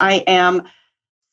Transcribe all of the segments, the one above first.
I am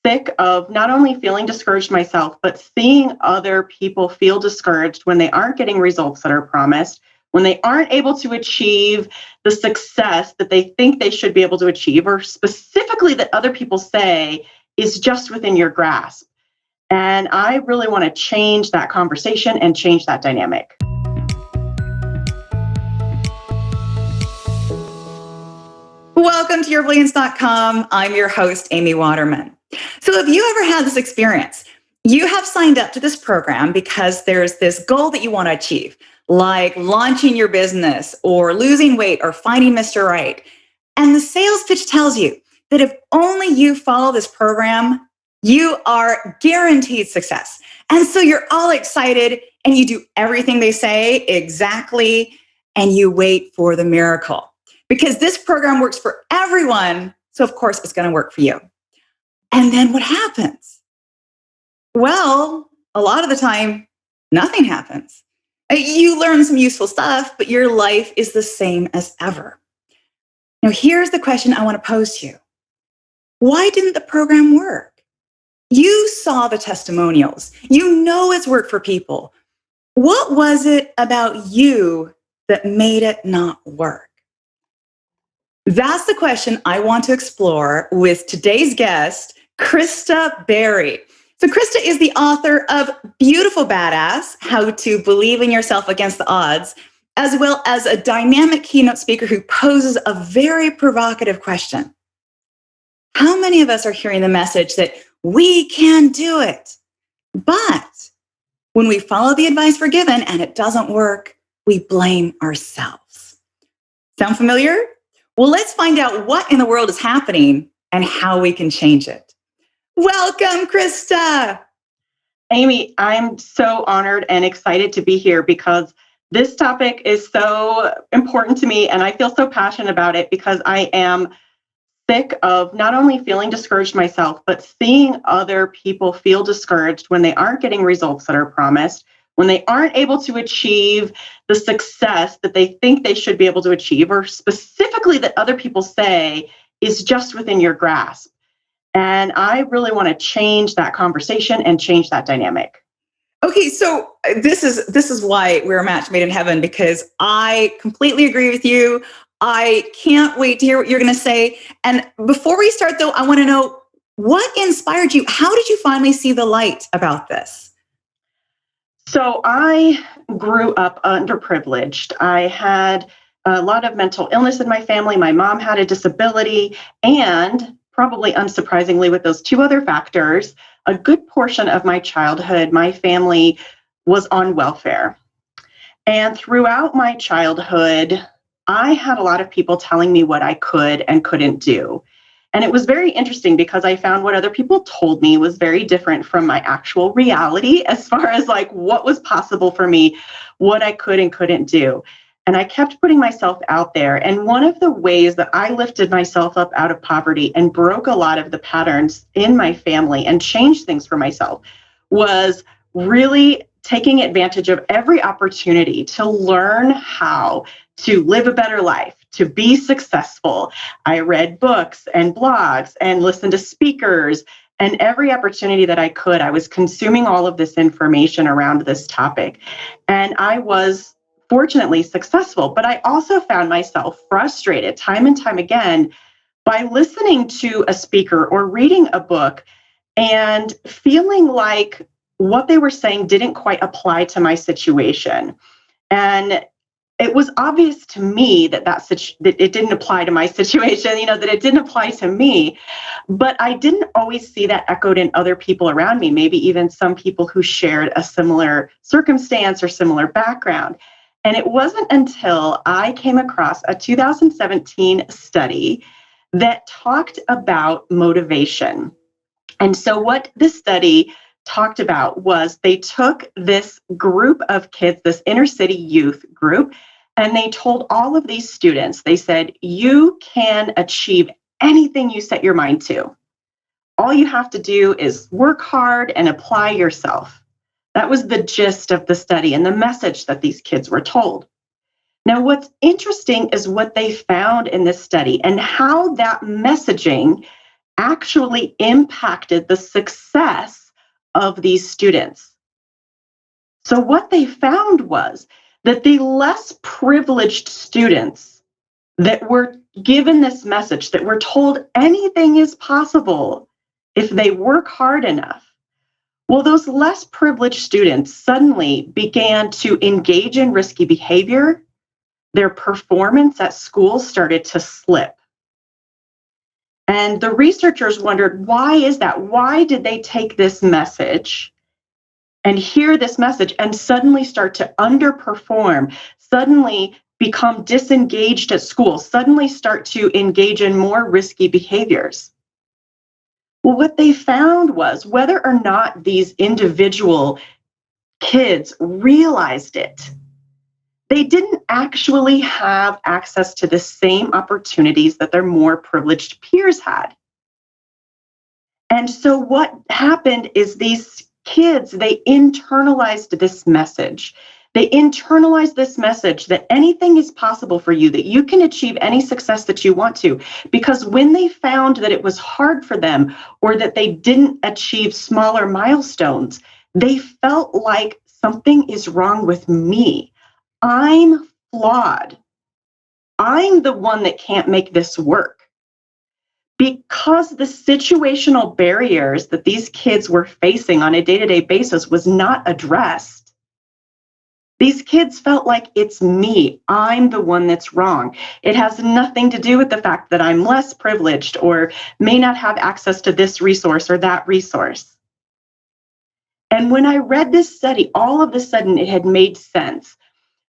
sick of not only feeling discouraged myself, but seeing other people feel discouraged when they aren't getting results that are promised, when they aren't able to achieve the success that they think they should be able to achieve, or specifically that other people say is just within your grasp. And I really want to change that conversation and change that dynamic. Welcome to yourbrilliance.com. I'm your host, Amy Waterman. So have you ever had this experience? You have signed up to this program because there's this goal that you want to achieve, like launching your business or losing weight or finding Mr. Right. And the sales pitch tells you that if only you follow this program, you are guaranteed success. And so you're all excited and you do everything they say exactly, and you wait for the miracle. Because this program works for everyone, so of course it's going to work for you. And then what happens? Well, a lot of the time, nothing happens. You learn some useful stuff, but your life is the same as ever. Now, here's the question I want to pose to you. Why didn't the program work? You saw the testimonials. You know it's worked for people. What was it about you that made it not work? That's the question I want to explore with today's guest, Chrysta Bairre. So Chrysta is the author of Beautiful Badass, How to Believe in Yourself Against the Odds, as well as a dynamic keynote speaker who poses a very provocative question. How many of us are hearing the message that we can do it? But when we follow the advice we're given and it doesn't work, we blame ourselves. Sound familiar? Well, let's find out what in the world is happening and how we can change it. Welcome, Chrysta. Amy, I'm so honored and excited to be here because this topic is so important to me and I feel so passionate about it because I am sick of not only feeling discouraged myself, but seeing other people feel discouraged when they aren't getting results that are promised, when they aren't able to achieve the success that they think they should be able to achieve, or specifically that other people say is just within your grasp. And I really want to change that conversation and change that dynamic. Okay, so this is why we're a match made in heaven, because I completely agree with you. I can't wait to hear what you're going to say. And before we start, though, I want to know what inspired you. How did you finally see the light about this? So I grew up underprivileged. I had a lot of mental illness in my family. My mom had a disability, and probably unsurprisingly, with those two other factors, a good portion of my childhood, my family was on welfare. And throughout my childhood, I had a lot of people telling me what I could and couldn't do. And it was very interesting because I found what other people told me was very different from my actual reality as far as like what was possible for me, what I could and couldn't do. And I kept putting myself out there. And one of the ways that I lifted myself up out of poverty and broke a lot of the patterns in my family and changed things for myself was really taking advantage of every opportunity to learn how to live a better life, to be successful. I read books and blogs and listened to speakers, and every opportunity that I could, I was consuming all of this information around this topic. And I was fortunately successful, but I also found myself frustrated time and time again by listening to a speaker or reading a book and feeling like what they were saying didn't quite apply to my situation. And it was obvious to me that it didn't apply to my situation, that it didn't apply to me. But I didn't always see that echoed in other people around me, maybe even some people who shared a similar circumstance or similar background. And it wasn't until I came across a 2017 study that talked about motivation. And so what this study talked about was they took this group of kids, this inner city youth group, and they told all of these students, they said, you can achieve anything you set your mind to. All you have to do is work hard and apply yourself. That was the gist of the study and the message that these kids were told. Now, what's interesting is what they found in this study and how that messaging actually impacted the success of these students. So what they found was that the less privileged students that were given this message, that were told anything is possible if they work hard enough, well, those less privileged students suddenly began to engage in risky behavior. Their performance at school started to slip. And the researchers wondered, why is that? Why did they take this message and hear this message and suddenly start to underperform, suddenly become disengaged at school, suddenly start to engage in more risky behaviors? Well, what they found was whether or not these individual kids realized it, they didn't actually have access to the same opportunities that their more privileged peers had. And so what happened is these kids, they internalized this message. They internalized this message that anything is possible for you, that you can achieve any success that you want to. Because when they found that it was hard for them or that they didn't achieve smaller milestones, they felt like something is wrong with me. I'm flawed. I'm the one that can't make this work. Because the situational barriers that these kids were facing on a day-to-day basis was not addressed, these kids felt like it's me. I'm the one that's wrong. It has nothing to do with the fact that I'm less privileged or may not have access to this resource or that resource. And when I read this study, all of a sudden it had made sense.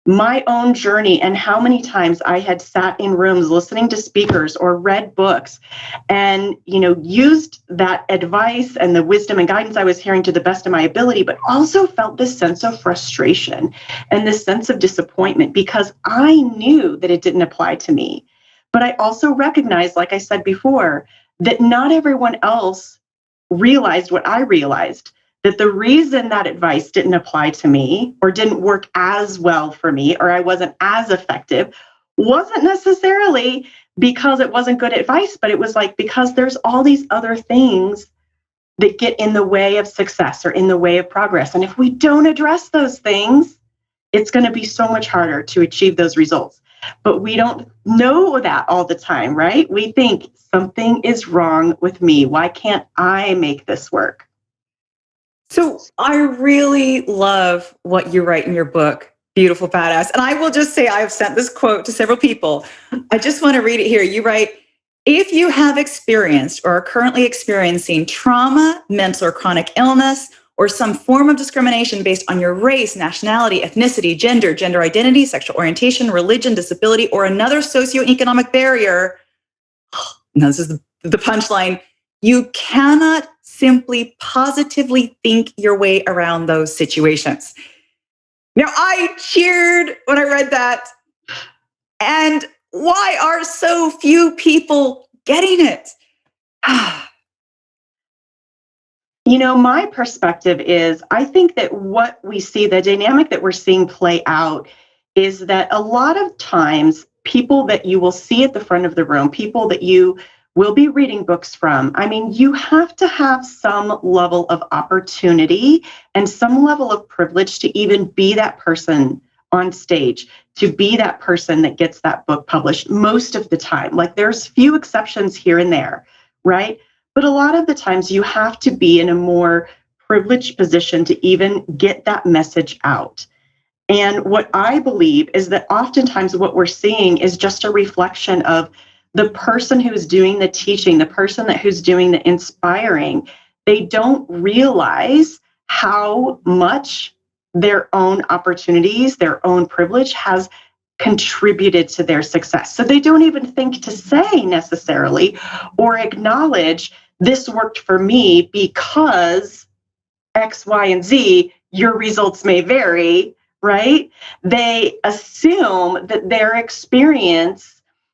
My own journey and how many times I had sat in rooms listening to speakers or read books and, used that advice and the wisdom and guidance I was hearing to the best of my ability, but also felt this sense of frustration and this sense of disappointment because I knew that it didn't apply to me. But I also recognized, like I said before, that not everyone else realized what I realized, that the reason that advice didn't apply to me or didn't work as well for me or I wasn't as effective wasn't necessarily because it wasn't good advice, but it was like because there's all these other things that get in the way of success or in the way of progress. And if we don't address those things, it's going to be so much harder to achieve those results. But we don't know that all the time, right? We think something is wrong with me. Why can't I make this work? So I really love what you write in your book, Beautiful Badass. And I will just say I've sent this quote to several people. I just want to read it here. You write, if you have experienced or are currently experiencing trauma, mental or chronic illness, or some form of discrimination based on your race, nationality, ethnicity, gender identity, sexual orientation, religion, disability, or another socioeconomic barrier, now this is the punchline, you cannot simply positively think your way around those situations. Now, I cheered when I read that. And why are so few people getting it? My perspective is I think that what we see, the dynamic that we're seeing play out is that a lot of times people that you will see at the front of the room, people that you will be reading books from, you have to have some level of opportunity and some level of privilege to even be that person on stage, to be that person that gets that book published most of the time. Like there's few exceptions here and there, right? But a lot of the times you have to be in a more privileged position to even get that message out. And what I believe is that oftentimes what we're seeing is just a reflection of the person who's doing the teaching, the person who's doing the inspiring. They don't realize how much their own opportunities, their own privilege has contributed to their success. So they don't even think to say necessarily or acknowledge this worked for me because X, Y, and Z, your results may vary, right? They assume that their experience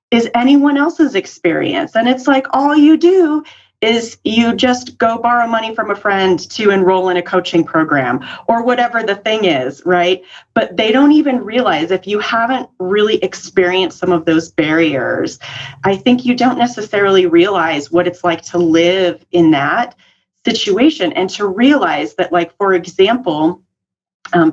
is anyone else's experience. And it's like all you do is you just go borrow money from a friend to enroll in a coaching program or whatever the thing is, right? But they don't even realize, if you haven't really experienced some of those barriers, I think you don't necessarily realize what it's like to live in that situation, and to realize that, like, for example,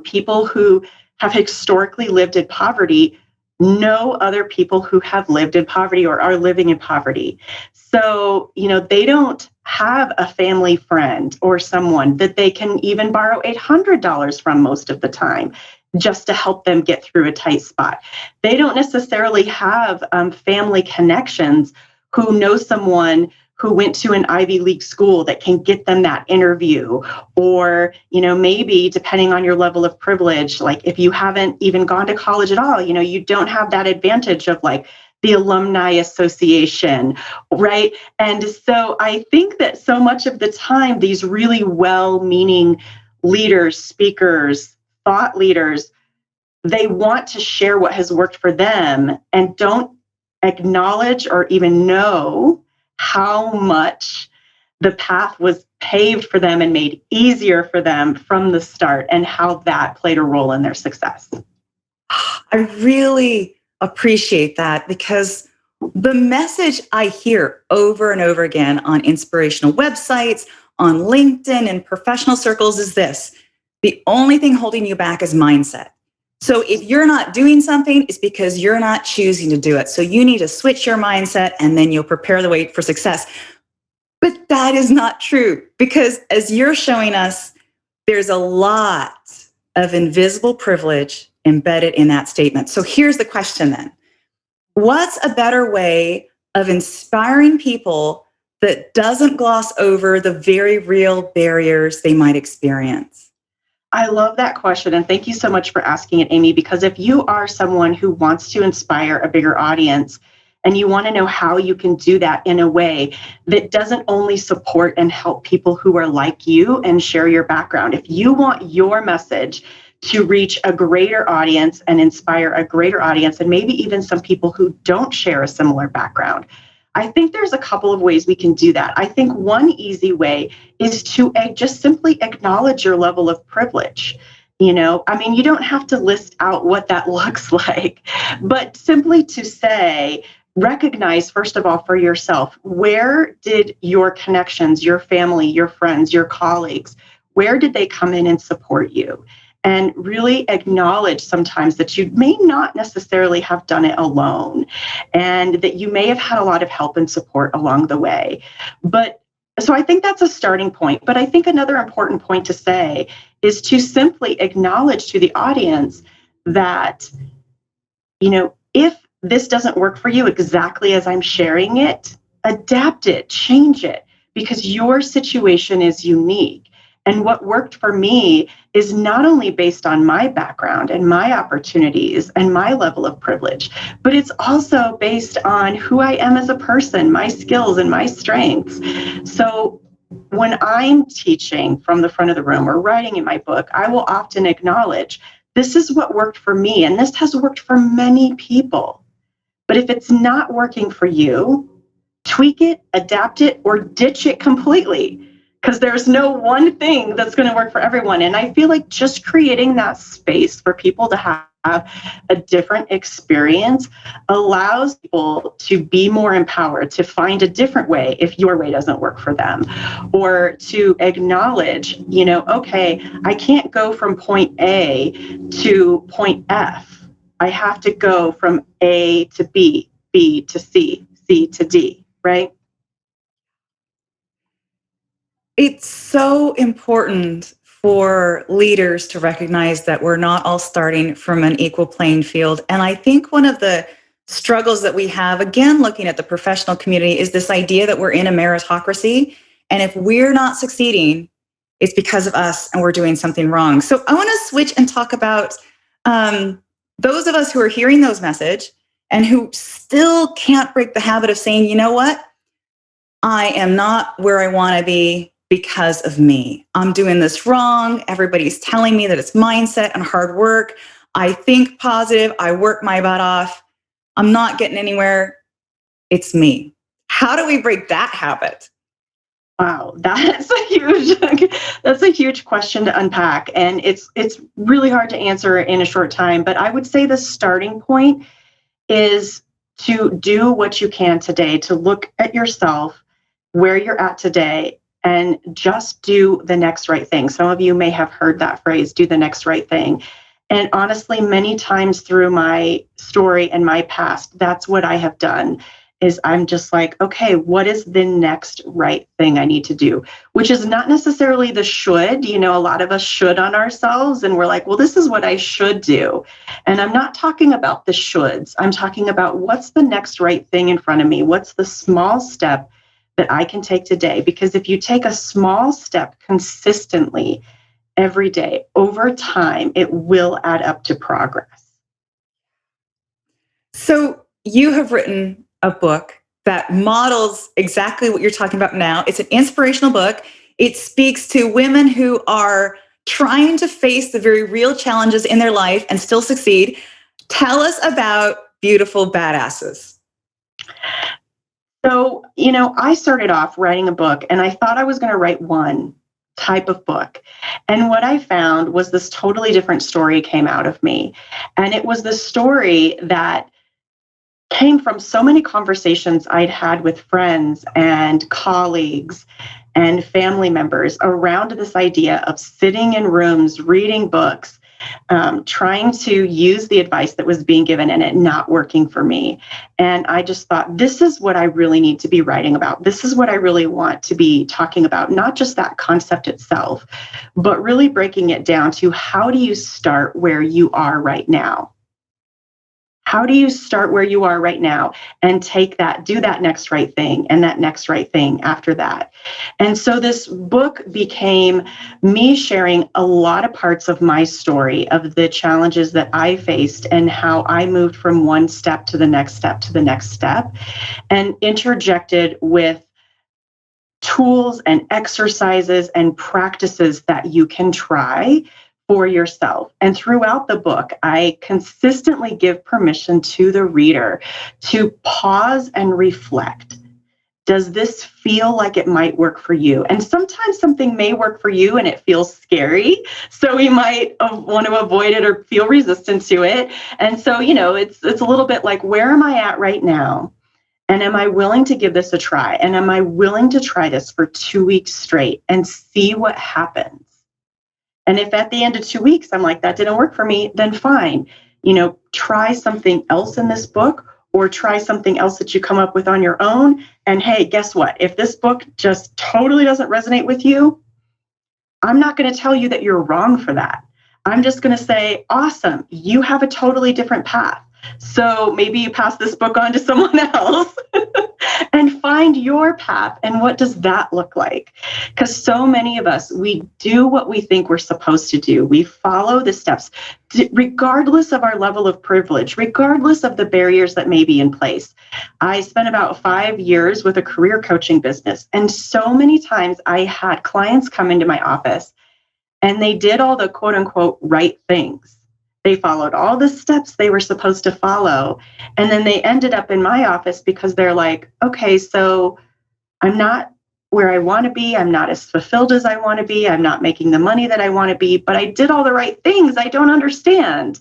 people who have historically lived in poverty know other people who have lived in poverty or are living in poverty. So, they don't have a family friend or someone that they can even borrow $800 from most of the time, just to help them get through a tight spot. They don't necessarily have family connections who know someone who went to an Ivy League school that can get them that interview. Or, maybe depending on your level of privilege, like if you haven't even gone to college at all, you don't have that advantage of like the alumni association, right? And so I think that so much of the time, these really well-meaning leaders, speakers, thought leaders, they want to share what has worked for them and don't acknowledge or even know how much the path was paved for them and made easier for them from the start, and how that played a role in their success. I really appreciate that, because the message I hear over and over again on inspirational websites, on LinkedIn, and professional circles is this: the only thing holding you back is mindset. So if you're not doing something, it's because you're not choosing to do it. So you need to switch your mindset, and then you'll prepare the way for success. But that is not true, because as you're showing us, there's a lot of invisible privilege embedded in that statement. So here's the question then: what's a better way of inspiring people that doesn't gloss over the very real barriers they might experience? I love that question. And thank you so much for asking it, Amy, because if you are someone who wants to inspire a bigger audience, and you want to know how you can do that in a way that doesn't only support and help people who are like you and share your background, if you want your message to reach a greater audience and inspire a greater audience, and maybe even some people who don't share a similar background, I think there's a couple of ways we can do that. I think one easy way is to just simply acknowledge your level of privilege. You don't have to list out what that looks like, but simply to say, recognize, first of all, for yourself, where did your connections, your family, your friends, your colleagues, where did they come in and support you? And really acknowledge sometimes that you may not necessarily have done it alone, and that you may have had a lot of help and support along the way. But so I think that's a starting point. But I think another important point to say is to simply acknowledge to the audience that, if this doesn't work for you exactly as I'm sharing it, adapt it, change it, because your situation is unique. And what worked for me is not only based on my background and my opportunities and my level of privilege, but it's also based on who I am as a person, my skills and my strengths. So when I'm teaching from the front of the room or writing in my book, I will often acknowledge, this is what worked for me, and this has worked for many people. But if it's not working for you, tweak it, adapt it, or ditch it completely, because there's no one thing that's going to work for everyone. And I feel like just creating that space for people to have a different experience allows people to be more empowered, to find a different way if your way doesn't work for them, or to acknowledge, okay, I can't go from point A to point F. I have to go from A to B, B to C, C to D, right? It's so important for leaders to recognize that we're not all starting from an equal playing field. And I think one of the struggles that we have, again, looking at the professional community, is this idea that we're in a meritocracy. And if we're not succeeding, it's because of us and we're doing something wrong. So I want to switch and talk about those of us who are hearing those messages and who still can't break the habit of saying, you know what? I am not where I want to be because of me. I'm doing this wrong. Everybody's telling me that it's mindset and hard work. I think positive. I work my butt off. I'm not getting anywhere. It's me. How do we break that habit? Wow, that's a huge question to unpack, and it's really hard to answer in a short time. But I would say the starting point is to do what you can today, to look at yourself, where you're at today, and just do the next right thing. Some of you may have heard that phrase, do the next right thing. And honestly, many times through my story and my past, that's what I have done is I'm just like, okay, what is the next right thing I need to do? Which is not necessarily the should. A lot of us should on ourselves and we're like, well, this is what I should do. And I'm not talking about the shoulds. I'm talking about what's the next right thing in front of me? What's the small step that I can take today? Because if you take a small step consistently every day, over time, it will add up to progress. So you have written a book that models exactly what you're talking about now. It's an inspirational book. It speaks to women who are trying to face the very real challenges in their life and still succeed. Tell us about Beautiful Badasses. So, I started off writing a book and I thought I was going to write one type of book. And what I found was this totally different story came out of me. And it was the story that came from so many conversations I'd had with friends and colleagues and family members around this idea of sitting in rooms, reading books, trying to use the advice that was being given and it not working for me. And I just thought, this is what I really need to be writing about. This is what I really want to be talking about, not just that concept itself, but really breaking it down to how do you start where you are right now? How do you start where you are right now and do that next right thing and that next right thing after that? And so this book became me sharing a lot of parts of my story of the challenges that I faced and how I moved from one step to the next step to the next step, and interjected with tools and exercises and practices that you can try for yourself. And throughout the book, I consistently give permission to the reader to pause and reflect. Does this feel like it might work for you? And sometimes something may work for you and it feels scary. So we might want to avoid it or feel resistant to it. And so, it's a little bit like, where am I at right now? And am I willing to give this a try? And am I willing to try this for 2 weeks straight and see what happens? And if at the end of 2 weeks, I'm like, that didn't work for me, then fine. Try something else in this book or try something else that you come up with on your own. And hey, guess what? If this book just totally doesn't resonate with you, I'm not going to tell you that you're wrong for that. I'm just going to say, awesome, you have a totally different path. So maybe you pass this book on to someone else and find your path. And what does that look like? Because so many of us, we do what we think we're supposed to do. We follow the steps, regardless of our level of privilege, regardless of the barriers that may be in place. I spent about 5 years with a career coaching business. And so many times I had clients come into my office and they did all the quote unquote right things. They followed all the steps they were supposed to follow. And then they ended up in my office because they're like, okay, so I'm not where I want to be. I'm not as fulfilled as I want to be. I'm not making the money that I want to be, but I did all the right things. I don't understand.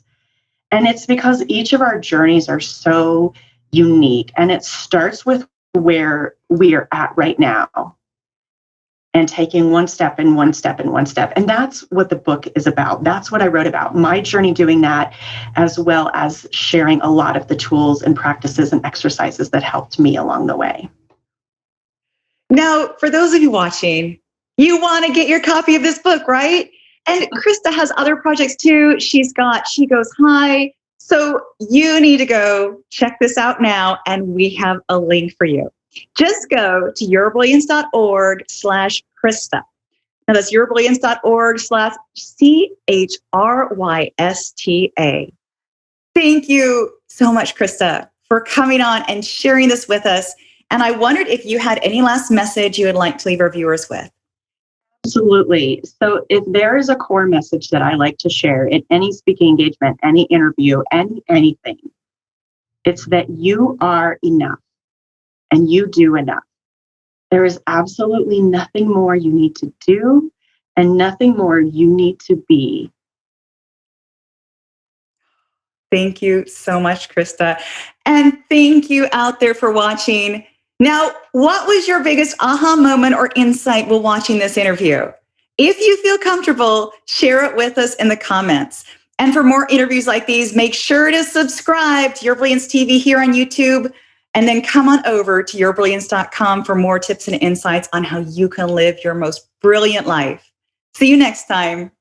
And it's because each of our journeys are so unique. And it starts with where we are at right now, and taking one step and one step and one step. And that's what the book is about. That's what I wrote about, my journey doing that, as well as sharing a lot of the tools and practices and exercises that helped me along the way. Now, for those of you watching, you want to get your copy of this book, right? And Chrysta has other projects too. She goes high. So you need to go check this out now. And we have a link for you. Just go to yourbrilliance.org/Chrysta. Now that's yourbrilliance.org/CHRYSTA. Thank you so much, Chrysta, for coming on and sharing this with us. And I wondered if you had any last message you would like to leave our viewers with. Absolutely. So if there is a core message that I like to share in any speaking engagement, any interview, anything, it's that you are enough and you do enough. There is absolutely nothing more you need to do and nothing more you need to be. Thank you so much, Chrysta. And thank you out there for watching. Now, what was your biggest aha moment or insight while watching this interview? If you feel comfortable, share it with us in the comments. And for more interviews like these, make sure to subscribe to Your Brilliance TV here on YouTube, and then come on over to yourbrilliance.com for more tips and insights on how you can live your most brilliant life. See you next time.